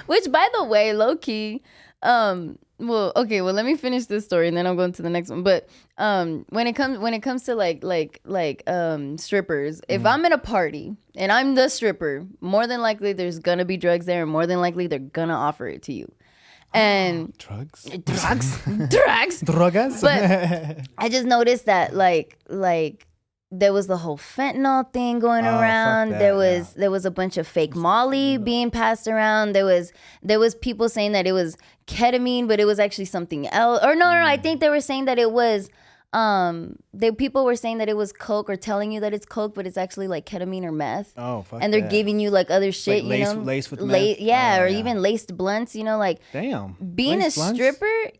Which, by the way, low key, let me finish this story and then I'll go into the next one. But when it comes to like strippers, if I'm in a party and I'm the stripper, more than likely there's gonna be drugs there, and more than likely they're gonna offer it to you. And drugs. Drogas. But I just noticed that like there was the whole fentanyl thing going around. There was a bunch of fake Molly being passed around. There was people saying that it was ketamine, but it was actually something else. Or no, I think they were saying that it was people were saying that it was coke, or telling you that it's coke, but it's actually like ketamine or meth. Oh, fuck. And they're giving you like other shit, like lace with meth. Even laced blunts. Like, damn. Being a stripper,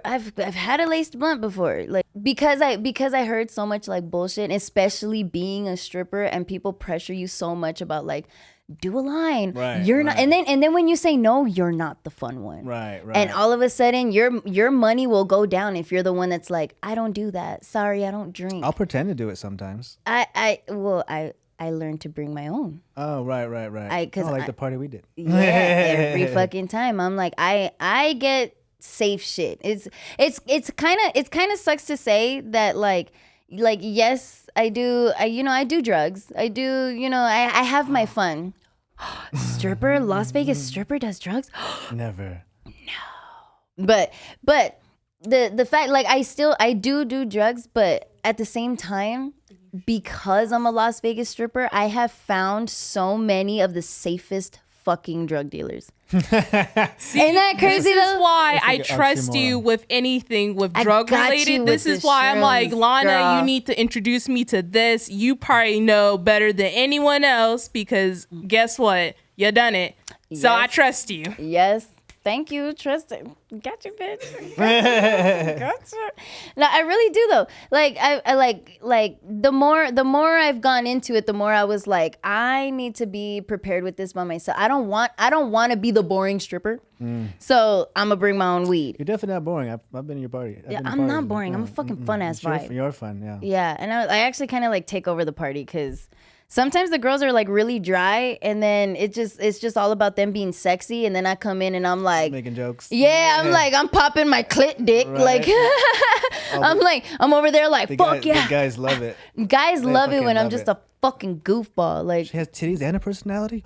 I've had a laced blunt before. Like, because I heard so much like bullshit, especially being a stripper, and people pressure you so much about like, do a line. Right, you're not, and then when you say no, you're not the fun one. Right. And all of a sudden, your money will go down if you're the one that's like, I don't do that. Sorry, I don't drink. I'll pretend to do it sometimes. I learned to bring my own. Oh, right. The party we did. Yeah, every fucking time. I'm like, I get safe shit. It's kind of sucks to say that like yes, I do. I do drugs. I do. I have my fun. Stripper, Las Vegas stripper does drugs? Never. No. But the fact, like, I do drugs, but at the same time, because I'm a Las Vegas stripper, I have found so many of the safest fucking drug dealers. See, ain't that crazy? This is why I like trust you with anything with drug related. This is why I'm like, Lana, girl. You need to introduce me to this. You probably know better than anyone else, because guess what? You done it. Yes. So I trust you. Yes. Thank you. Trust it. Gotcha, bitch. Gotcha. No, I really do though. Like I like the more I've gone into it, the more I was like, I need to be prepared with this by myself. I don't want to be the boring stripper. So I'm gonna bring my own weed. You're definitely not boring. I've been in your party. I'm not boring. I'm a fucking fun ass vibe. You're fun, yeah. Yeah, and I actually kind of like take over the party because sometimes the girls are like really dry, and then it's just all about them being sexy, and then I come in and I'm like making jokes. Yeah, I'm like, I'm popping my clit dick, right. Like I'm over there like, fuck yeah. The guys love it. Guys They love it when I'm love just it. a fucking goofball. Like, She has titties and a personality.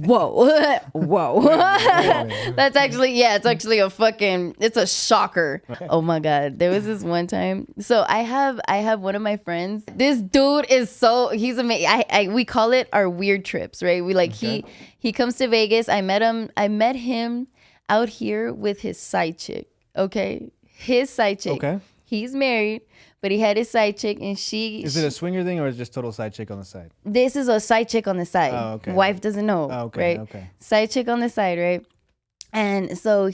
whoa. That's actually, it's actually it's a shocker. Oh my God. There was this one time. So I have one of my friends. This dude is he's amazing. We call it our weird trips, right? We like, he comes to Vegas. I met him out here with his side chick. Okay. His side chick. Okay. He's married, but he had his side chick, and Is it a swinger thing, or is it just total side chick on the side? This is a side chick on the side. Oh, okay. Wife doesn't know, right? Okay. Side chick on the side, right? And so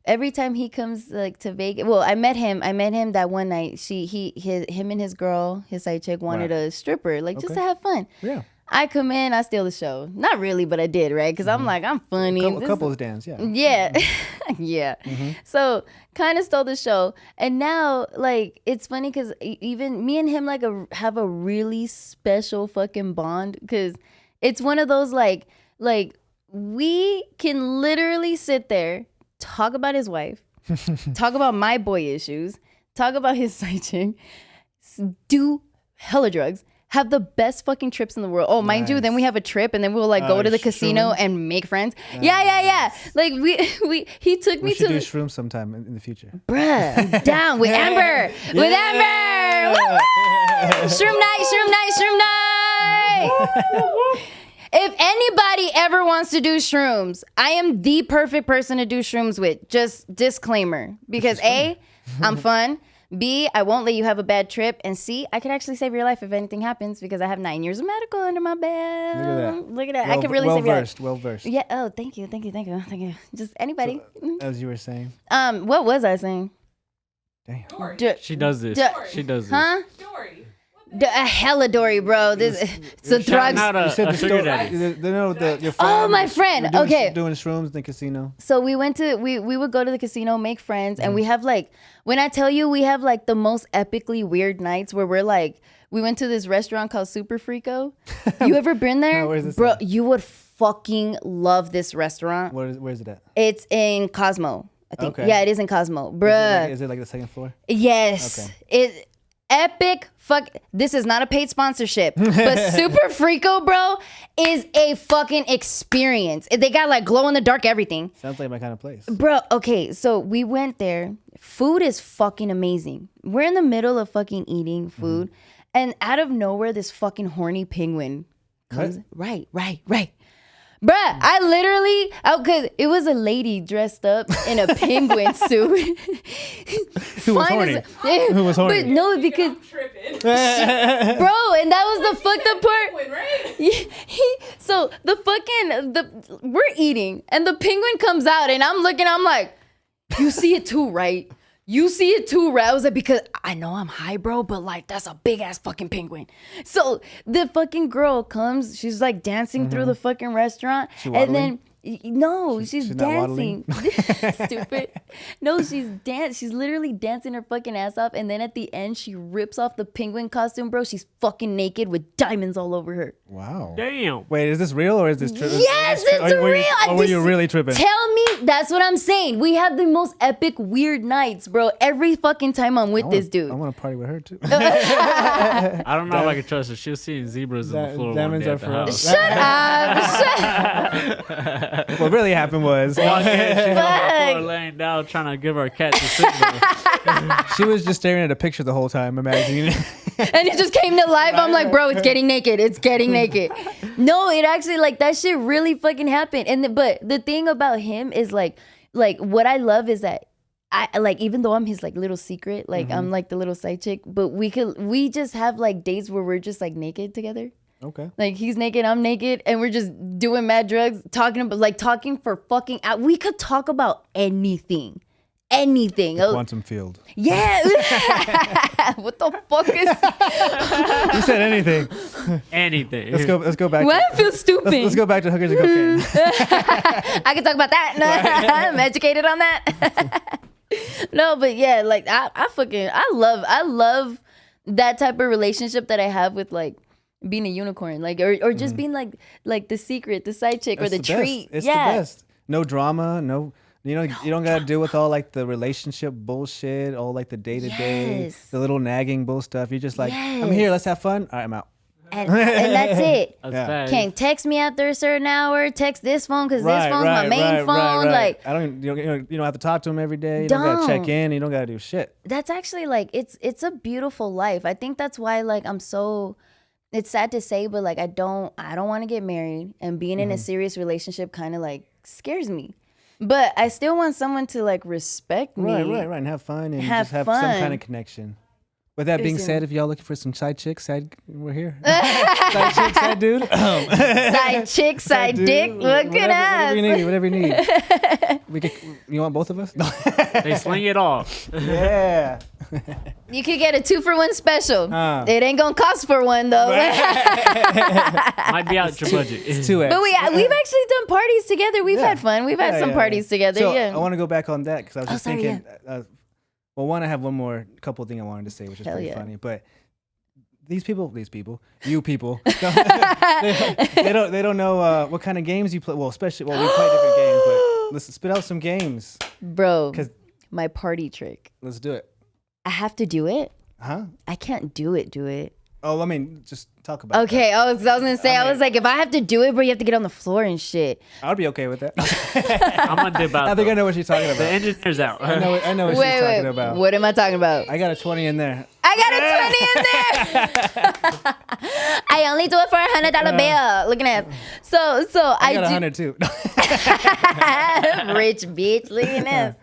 every time he comes like to Vegas, well, I met him that one night. Him and his girl, his side chick, wanted a stripper, like just to have fun. Yeah. I come in, I steal the show. Not really, but I did, right? Because I'm like, I'm funny. Couples dance, yeah. Yeah. Yeah. So kind of stole the show. And now, like, it's funny because even me and him, like, have a really special fucking bond. Because it's one of those, like, we can literally sit there, talk about his wife, talk about my boy issues, talk about his side chick, do hella drugs, have the best fucking trips in the world. Oh, mind you, then we have a trip and then we'll like go to the casino and make friends. Yeah. Like he took me to. We should do shrooms sometime in the future. Bruh, I'm down with Amber. With Amber. Woo-woo! Shroom night. If anybody ever wants to do shrooms, I am the perfect person to do shrooms with. Just disclaimer. Because A, I'm fun. B, I won't let you have a bad trip. And C, I could actually save your life if anything happens because I have 9 years of medical under my belt. Look at that. I could really save your life. Well versed. Yeah. Oh, thank you. Just anybody. So, as you were saying. What was I saying? Damn. She does this. She does this. Huh? A hella Dory, bro. This it's a drugs. You said the sugar story. daddy. Your friend. Oh, my friend. Okay. Doing shrooms in the casino. So we would go to the casino, make friends, and we have like, when I tell you we have like the most epically weird nights where we're like, we went to this restaurant called Super Frico. You ever been there? No, where's this bro, at? You would fucking love this restaurant. Where's it at? It's in Cosmo, I think. Okay. Yeah, it is in Cosmo. Bruh. Is it like the second floor? Yes. Okay. It epic fuck. This is not a paid sponsorship, but Super Frico, bro, is a fucking experience. They got like glow in the dark everything. Sounds like my kind of place. Bro, okay, so we went there. Food is fucking amazing. We're in the middle of fucking eating food, and out of nowhere, this fucking horny penguin comes. What? Right. Bruh, I literally, cause it was a lady dressed up in a penguin suit. Who was horny? Who was horny? But no, because bro, and that was the fucked up part. So we're eating, and the penguin comes out, and I'm looking, I'm like, you see it too, right? You see it too, right? I was like, because I know I'm high, bro, but like, that's a big ass fucking penguin. So the fucking girl comes, she's like dancing through the fucking restaurant. And then, no, she's dancing. Stupid. No, she's literally dancing her fucking ass off. And then at the end, she rips off the penguin costume, bro. She's fucking naked with diamonds all over her. Wow. Damn. Wait, is this real or is this true? Yes, it's real. Or were you really tripping? Tell me, that's what I'm saying. We have the most epic weird nights, bro. Every fucking time I'm with this dude. I want to party with her too. I don't know if I can trust her. She was seeing zebras on the floor one day at the house. Shut up. What really happened was She's on the floor laying down trying to give her cat to sleep with. she was just staring at a picture the whole time, imagining. And it just came to life. I'm like, bro, it's getting naked. It's getting naked. No, it actually, like, that shit really fucking happened. But the thing about him is like what I love is that I like, even though I'm his like little secret, like I'm like the little side chick, but we just have like days where we're just like naked together. Okay. Like he's naked, I'm naked, and we're just doing mad drugs, talking for fucking out. We could talk about anything. The quantum field. Yeah. What the fuck is? You said anything. Anything. Let's go back. Why I feel stupid? Let's go back to hookers and cocaine. I can talk about that. I'm educated on that. No, but yeah, like I love that type of relationship that I have with like being a unicorn, like or just being like the secret, the side chick, or the treat. It's the best. No drama, no. You don't gotta deal with all like the relationship bullshit, all like the day to day, the little nagging bull stuff. You're just like, I'm here, let's have fun. All right, I'm out. And that's it. That's Can't text me after a certain hour. Text this phone because this phone's my main phone. Like you don't have to talk to him every day. You don't gotta check in. You don't gotta do shit. That's actually like it's a beautiful life. I think that's why like I'm so. It's sad to say, but like I don't want to get married, and being in a serious relationship kind of like scares me. But I still want someone to like respect me. Right, and have fun and just have some kind of connection. With that being said, if y'all looking for some side chicks, we're here. Side chick, side dude. Side chick, side dick. Look at us. Whatever you need. You want both of us? They sling it off. Yeah. You could get a 2-for-1 special. It ain't gonna cost for one though. Might be out your budget. It's 2X. But we've actually done parties together. We've had fun. We've had some parties together. So I want to go back on that because I was just thinking. Yeah. Well, I have one more couple thing I wanted to say, which is pretty funny. But you people, they don't know what kind of games you play. Well, we play different games, but let's spit out some games, bro. My party trick. Let's do it. I have to do it. Huh? I can't do it. Oh, I mean, just talk about. Okay, I was gonna say, I was like, if I have to do it, bro, you have to get on the floor and shit. I'd be okay with that. I'm gonna dip out. I think I know what she's talking about. The engineer's out. I know what she's talking about. What am I talking about? I got a 20 in there. I got a 20 in there. I only do it for $100 bill. Looking at so I got 100 too. Rich bitch, looking at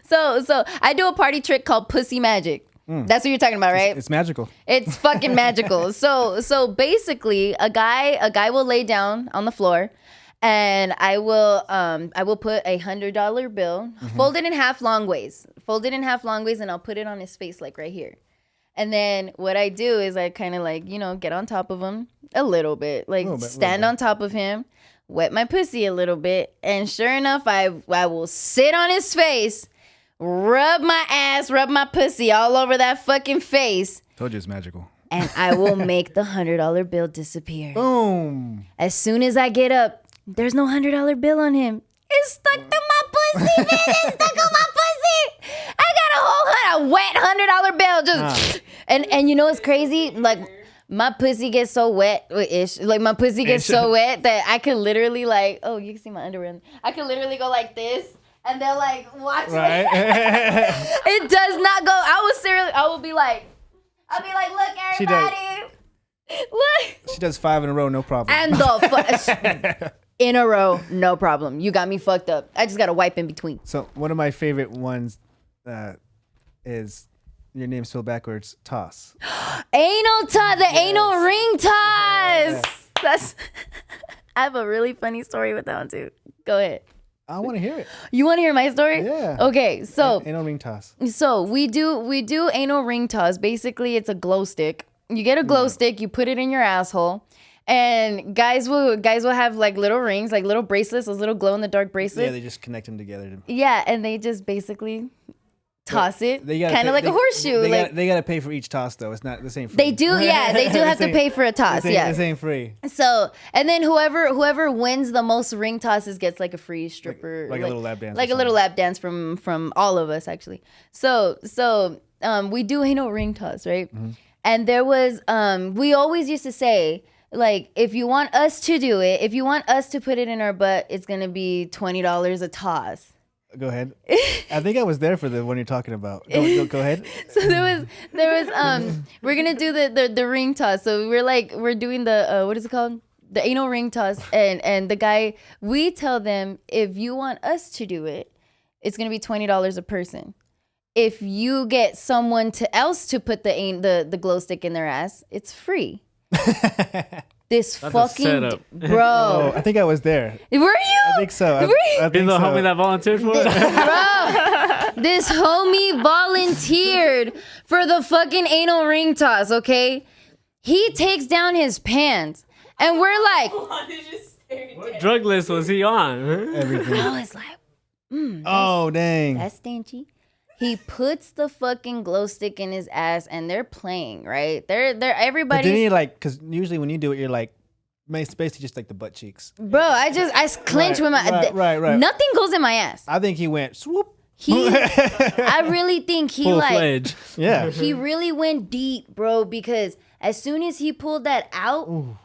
so I do a party trick called pussy magic. That's what you're talking about, right? It's magical. It's fucking magical. So basically, a guy will lay down on the floor, and I will put $100 bill, fold it in half long ways, and I'll put it on his face like right here. And then what I do is I kind of like, get on top of him a little bit, stand on top of him, wet my pussy a little bit, and sure enough, I will sit on his face. Rub my ass, rub my pussy all over that fucking face. Told you it's magical. And I will make the $100 bill disappear. Boom. As soon as I get up, there's no $100 bill on him. It's stuck to my pussy, man. It's stuck on my pussy. I got a wet $100 bill. Just and you know what's crazy? Like my pussy gets so wet, like my pussy gets so wet that I could literally like, oh, you can see my underwear. I could literally go like this. And they're like, watch right? It does not go. I will be like, look, everybody. Look. She does 5 in a row, no problem. And in a row, no problem. You got me fucked up. I just got to wipe in between. So one of my favorite ones is your name spelled backwards, toss. Anal toss, the anal ring toss. That's. I have a really funny story with that one too. Go ahead. I want to hear it. You want to hear my story? Yeah. Okay, so anal ring toss. So we do anal ring toss. Basically, it's a glow stick. You get a glow stick, you put it in your asshole, and guys will have like little rings, like little bracelets, those little glow in the dark bracelets. Yeah, they just connect them together. Yeah, and they just basically toss it, kind of like a horseshoe. They gotta pay for each toss though. It's not the same. Free. They do, yeah. They do have to pay for a toss. This ain't free. So, and then whoever wins the most ring tosses gets like a free stripper, like a little lap dance, like a little lap dance from all of us actually. So we do anal ring toss, right? Mm-hmm. And there was we always used to say, like, if you want us to do it, if you want us to put it in our butt, it's gonna be $20 a toss. Go ahead. I think I was there for the one you're talking about. Go ahead. So there was we're gonna do the ring toss. So we're doing the what is it called? The anal ring toss. And the guy, we tell them, if you want us to do it, it's gonna be $20 a person. If you get someone else to put the glow stick in their ass, it's free. This That's fucking bro. Oh, I think I was there. Were you? I think so. Were you? I think the so. homie that volunteered for it? Bro, this homie volunteered for the fucking anal ring toss, okay? He takes down his pants, and we're like, What drug list was he on? Everything. I was like, oh, dang. that's stingy. He puts the fucking glow stick in his ass, and they're playing, right? They're everybody's. But then you like, because usually when you do it, you're like, it's basically just like the butt cheeks. Bro, I clench with my. Right. Nothing goes in my ass. I think he went swoop. I really think he Full-fledged. Yeah. he really went deep, bro, because as soon as he pulled that out,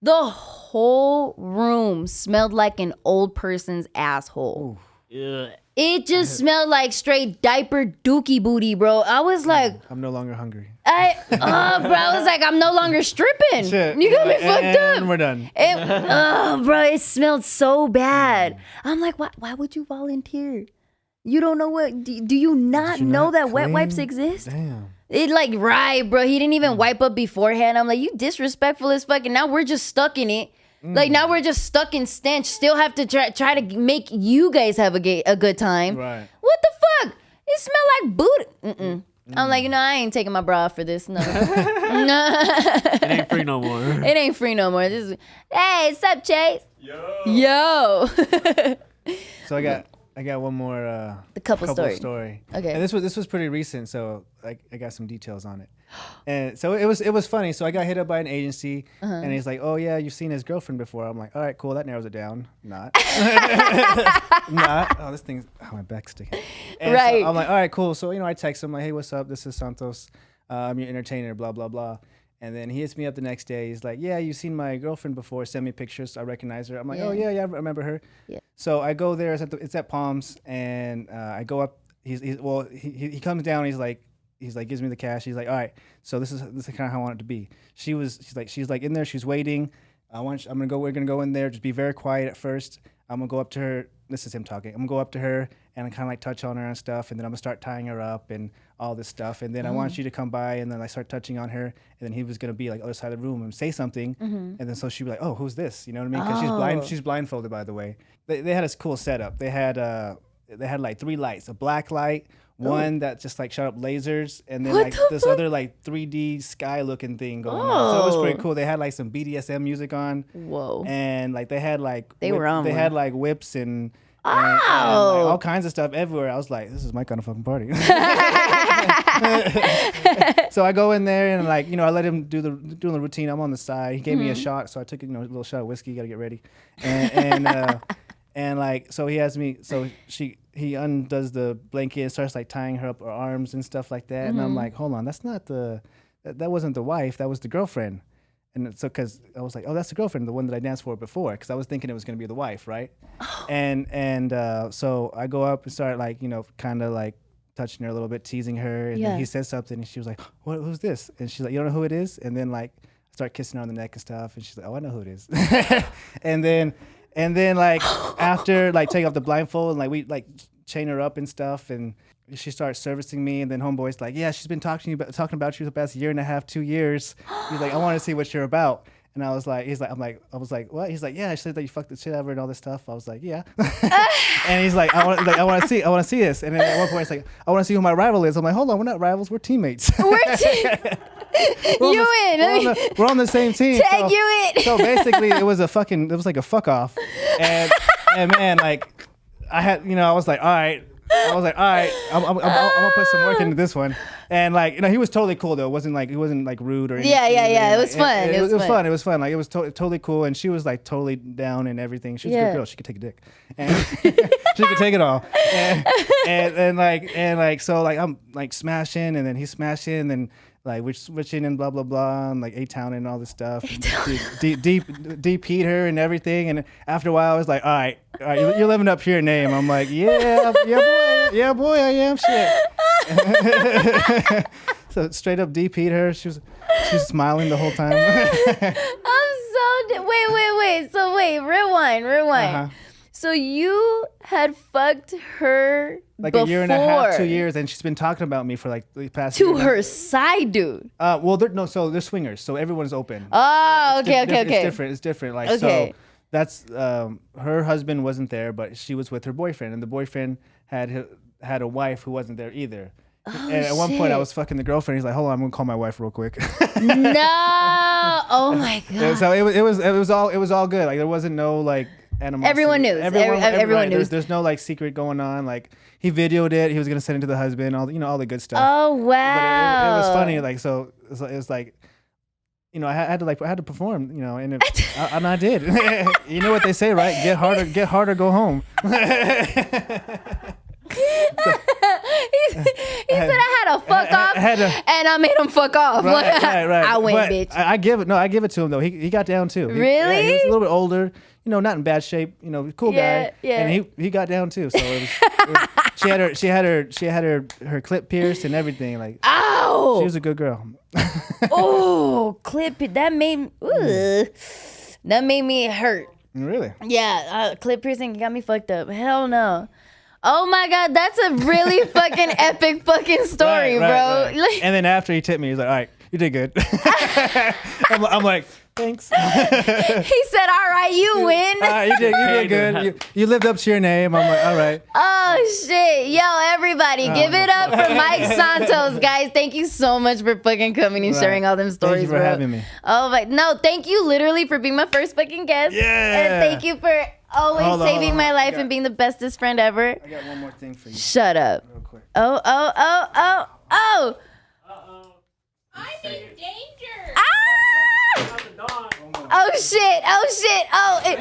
the whole room smelled like an old person's asshole. Yeah. It just smelled like straight diaper dookie booty, bro. I was like, I'm no longer hungry. bro, I was like, I'm no longer stripping. Shit. You got me fucked up. And we're done. Bro, it smelled so bad. I'm like, why would you volunteer? You don't know what? Do you not know that wet wipes exist? Damn. It like, right, bro. He didn't even wipe up beforehand. I'm like, you disrespectful as fuck. And now we're just stuck in it. Like, now we're just stuck in stench. Still have to try to make you guys have a good time. Right. What the fuck? It smell like booty. I'm like, I ain't taking my bra off for this. No. It ain't free no more. It ain't free no more. This is, hey, what's up, Chase? Yo. So I got one more the couple story. Okay. And this was pretty recent, so I got some details on it. And so it was funny. So I got hit up by an agency, and he's like, "Oh yeah, you've seen his girlfriend before." I'm like, "All right, cool. That narrows it down." Not. Not. Oh, my back's sticking. And right. So I'm like, "All right, cool." So I text him like, "Hey, what's up? This is Santos. I'm your entertainer, blah, blah, blah. And then he hits me up the next day. He's like, yeah, you've seen my girlfriend before. Send me pictures. I recognize her. I'm like, oh, yeah, I remember her. Yeah. So I go there. It's at Palms. And I go up. He comes down. He's like, gives me the cash. He's like, all right, so this is kind of how I want it to be. She's like in there. She's waiting. We're gonna go in there. Just be very quiet at first. I'm gonna go up to her. This is him talking. I'm gonna go up to her and kind of like touch on her and stuff. And then I'm gonna start tying her up and all this stuff. And then I want you to come by. And then I start touching on her. And then he was gonna be like other side of the room and say something. And then so she'd be like, oh, who's this? You know what I mean? Because she's blindfolded, by the way. They had a cool setup. They had like 3 lights: a black light, one that just like shot up lasers, and then this other like 3D sky looking thing going on. So it was pretty cool. They had like some BDSM music on. Whoa. And like they had like had like whips and like all kinds of stuff everywhere. I was like, this is my kind of fucking party. So I go in there and like, I let him do the routine. I'm on the side. He gave me a shot, so I took a little shot of whiskey. Got to get ready. And like, so he has me, so he undoes the blanket and starts like tying her up her arms and stuff like that. And I'm like, hold on, that wasn't the wife, that was the girlfriend. And so, cause I was like, oh, that's the girlfriend, the one that I danced for before. Cause I was thinking it was going to be the wife. Right. And so I go up and start like, kind of like touching her a little bit, teasing her. And then he said something and she was like, who's this? And she's like, you don't know who it is? And then like, I start kissing her on the neck and stuff. And she's like, oh, I know who it is. And then like after like taking off the blindfold and like we like chain her up and stuff and she starts servicing me and then homeboy's like, yeah, she's been talking about you the past 1.5, 2 years. He's like, I want to see what you're about. And I was like, I was like, what? He's like, yeah, she said that you fucked the shit out of her and all this stuff. I was like, yeah. And he's like, I want to see this. And then at one point it's like, I want to see who my rival is. I'm like, hold on, we're not rivals, we're teammates. We're we're on the same team. Tag you in. So basically it was like a fuck off. And man, like I was like, all right, I'm gonna put some work into this one. And like, he was totally cool though. He wasn't like rude or anything. Yeah. It was fun. It was fun. It was fun. Like it was totally cool. And she was like totally down and everything. She was a good girl. She could take a dick. And she could take it all. And like so like I'm like smashing and then he's smashing and then like we're switching and blah blah blah and like A-Town and all this stuff. Deep heat her and everything. And after a while I was like, all right, you're living up to your name. I'm like, yeah boy, I am. Shit. So straight up deep heat her. She's smiling the whole time. Wait. So rewind. Uh-huh. So you had fucked her like before. 1.5, 2 years, and she's been talking about me for like the past to her side, dude. Well, so they're swingers, so everyone's open. Oh, okay. It's different. Like so, that's her husband wasn't there, but she was with her boyfriend, and the boyfriend had a wife who wasn't there either. Oh, and at one point, I was fucking the girlfriend. He's like, "Hold on, I'm gonna call my wife real quick." No! Oh my god! So it was all good. Like there wasn't no like animosity. Everyone knew. Everyone knew. There's no like secret going on. Like he videoed it. He was gonna send it to the husband. All the good stuff. Oh wow! But it was funny. Like so, it was like. I had to perform, and I did. You know what they say, right? Get harder, go home. He said I had a fuck off, and I made him fuck off. Right. I win, but bitch. I give it to him though. He got down too. Really? He was a little bit older, not in bad shape. Cool guy. Yeah. And he got down too. So she had her clip pierced and everything. Like, ow! She was a good girl. Oh, clip it. That made me hurt. Really? Yeah, clip piercing got me fucked up. Hell no. Oh my god, that's a really fucking epic fucking story, bro. Right. And then after he tipped me, he's like, all right, you did good. I'm like, thanks. He said, all right, you win. All right, you did good. You lived up to your name. I'm like, all right. Oh shit. Yo, everybody, give it up for Mike Santos, guys. Thank you so much for fucking coming and sharing all them stories, Thank you for having me. Oh my, no, thank you literally for being my first fucking guest. Yeah. And thank you for always saving my life and being the bestest friend ever. I got one more thing for you. Shut up. Real quick. Oh. Uh-oh. I'm in danger. Ah! Oh shit. Oh no!